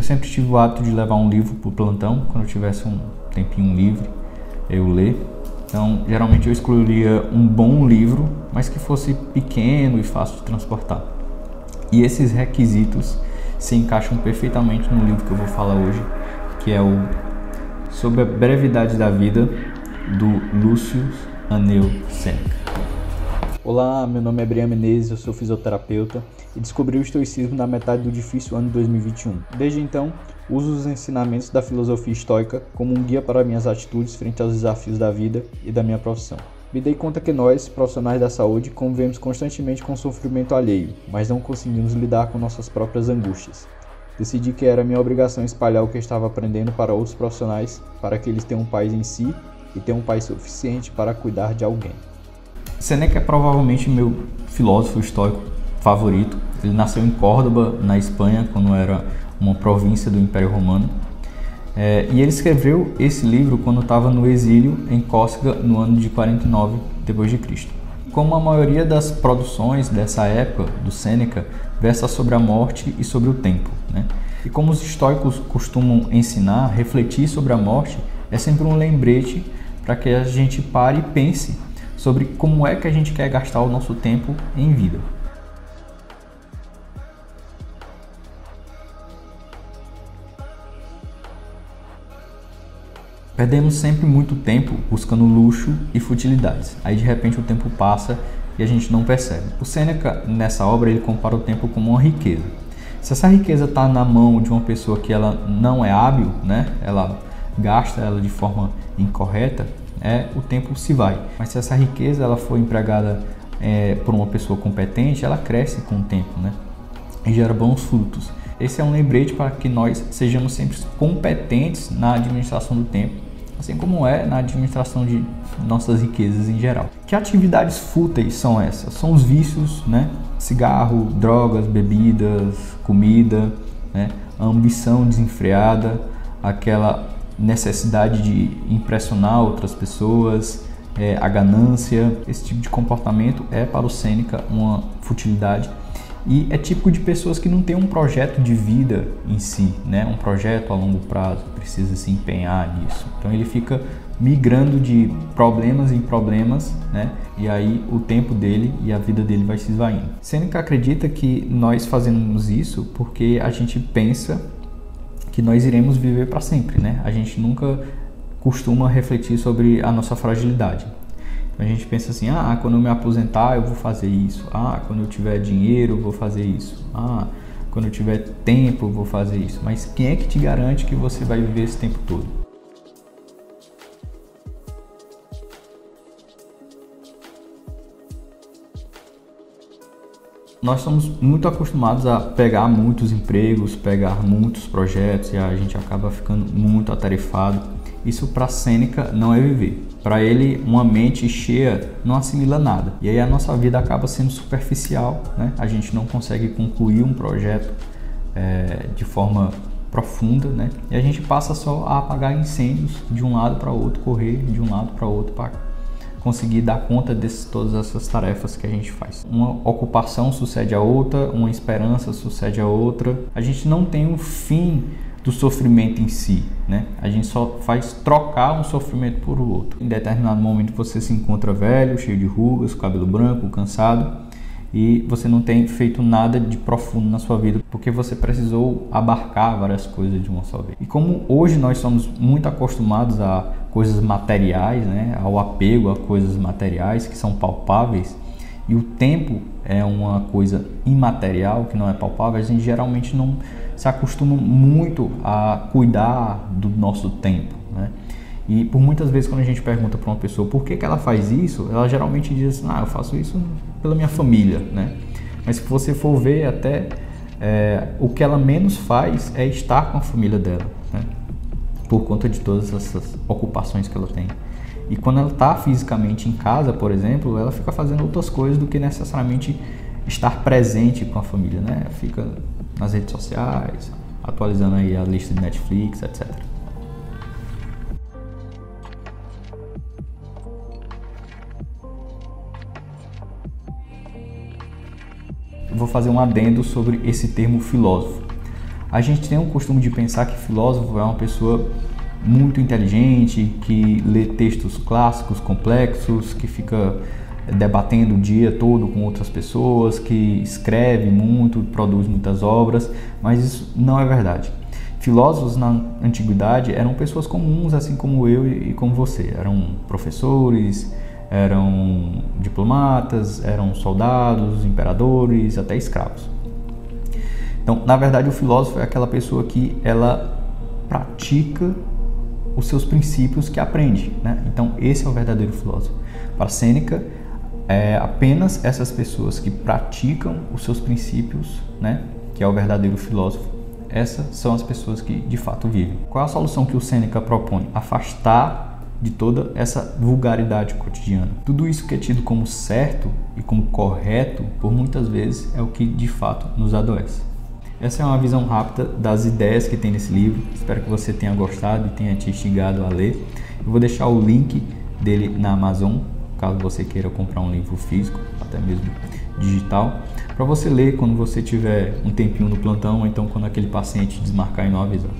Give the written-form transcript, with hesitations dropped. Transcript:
Eu sempre tive o hábito de levar um livro para o plantão, quando eu tivesse um tempinho livre, eu ler. Então, geralmente eu escolheria um bom livro, mas que fosse pequeno e fácil de transportar. E esses requisitos se encaixam perfeitamente no livro que eu vou falar hoje, que é o Sobre a Brevidade da Vida, do Lucius Anneu Seneca. Olá, meu nome é Brian Menezes, eu sou fisioterapeuta e descobri o estoicismo na metade do difícil ano de 2021. Desde então, uso os ensinamentos da filosofia estoica como um guia para minhas atitudes frente aos desafios da vida e da minha profissão. Me dei conta que nós, profissionais da saúde, convivemos constantemente com o sofrimento alheio, mas não conseguimos lidar com nossas próprias angústias. Decidi que era minha obrigação espalhar o que estava aprendendo para outros profissionais, para que eles tenham paz em si e tenham paz suficiente para cuidar de alguém. Seneca é provavelmente meu filósofo estoico favorito. Ele nasceu em Córdoba, na Espanha, quando era uma província do Império Romano. E ele escreveu esse livro quando estava no exílio em Córcega, no ano de 49 d.C. Como a maioria das produções dessa época, do Sêneca, versa sobre a morte e sobre o tempo, né? E como os estoicos costumam ensinar, refletir sobre a morte é sempre um lembrete para que a gente pare e pense sobre como é que a gente quer gastar o nosso tempo em vida. Perdemos sempre muito tempo buscando luxo e futilidades. Aí de repente o tempo passa e a gente não percebe. O Sêneca, nessa obra, ele compara o tempo como uma riqueza. Se essa riqueza está na mão de uma pessoa que ela não é hábil, né? Ela gasta ela de forma incorreta, o tempo se vai. Mas se essa riqueza ela for empregada por uma pessoa competente, ela cresce com o tempo, né? E gera bons frutos. Esse é um lembrete para que nós sejamos sempre competentes na administração do tempo, assim como na administração de nossas riquezas em geral. Que atividades fúteis são essas? São os vícios, né? Cigarro, drogas, bebidas, comida, né? A ambição desenfreada, aquela necessidade de impressionar outras pessoas, a ganância. Esse tipo de comportamento é para o Sêneca uma futilidade e é típico de pessoas que não têm um projeto de vida em si, né? Um projeto a longo prazo, precisa se empenhar nisso. Então ele fica migrando de problemas em problemas, né? E aí o tempo dele e a vida dele vai se esvaindo. Sêneca acredita que nós fazemos isso porque a gente pensa que nós iremos viver para sempre, né? A gente nunca costuma refletir sobre a nossa fragilidade. Então a gente pensa assim, quando eu me aposentar eu vou fazer isso, quando eu tiver dinheiro eu vou fazer isso, quando eu tiver tempo eu vou fazer isso. Mas quem é que te garante que você vai viver esse tempo todo? Nós somos muito acostumados a pegar muitos empregos, pegar muitos projetos e a gente acaba ficando muito atarefado. Isso para Sêneca não é viver. Para ele, uma mente cheia não assimila nada. E aí a nossa vida acaba sendo superficial, né? A gente não consegue concluir um projeto de forma profunda, né? E a gente passa só a apagar incêndios de um lado para o outro, correr de um lado para o outro para conseguir dar conta de todas essas tarefas que a gente faz. Uma ocupação sucede a outra, uma esperança sucede a outra. A gente não tem um fim do sofrimento em si, né? A gente só faz trocar um sofrimento por outro. Em determinado momento você se encontra velho, cheio de rugas, cabelo branco, cansado, e você não tem feito nada de profundo na sua vida porque você precisou abarcar várias coisas de uma só vez. E como hoje nós somos muito acostumados a coisas materiais, né, ao apego a coisas materiais que são palpáveis, e o tempo é uma coisa imaterial que não é palpável, a gente geralmente não se acostuma muito a cuidar do nosso tempo, né? E por muitas vezes quando a gente pergunta para uma pessoa por que ela faz isso, ela geralmente diz assim, eu faço isso pela minha família, né? Mas se você for ver até o que ela menos faz é estar com a família dela, né? Por conta de todas essas ocupações que ela tem. E quando ela está fisicamente em casa, por exemplo, ela fica fazendo outras coisas do que necessariamente estar presente com a família, né? Fica nas redes sociais, atualizando aí a lista de Netflix, etc. Eu vou fazer um adendo sobre esse termo filósofo. A gente tem o costume de pensar que filósofo é uma pessoa muito inteligente, que lê textos clássicos, complexos, que fica debatendo o dia todo com outras pessoas, que escreve muito, produz muitas obras, mas isso não é verdade. Filósofos na antiguidade eram pessoas comuns, assim como eu e como você. Eram professores, eram diplomatas, eram soldados, imperadores, até escravos. Então, na verdade, o filósofo é aquela pessoa que ela pratica os seus princípios que aprende, né? Então, esse é o verdadeiro filósofo. Para Sêneca, apenas essas pessoas que praticam os seus princípios, né, que é o verdadeiro filósofo, essas são as pessoas que de fato vivem. Qual é a solução que o Sêneca propõe? Afastar de toda essa vulgaridade cotidiana. Tudo isso que é tido como certo e como correto, por muitas vezes, é o que de fato nos adoece. Essa é uma visão rápida das ideias que tem nesse livro. Espero que você tenha gostado e tenha te instigado a ler. Eu vou deixar o link dele na Amazon, caso você queira comprar um livro físico, até mesmo digital, para você ler quando você tiver um tempinho no plantão, ou então quando aquele paciente desmarcar e não avisar.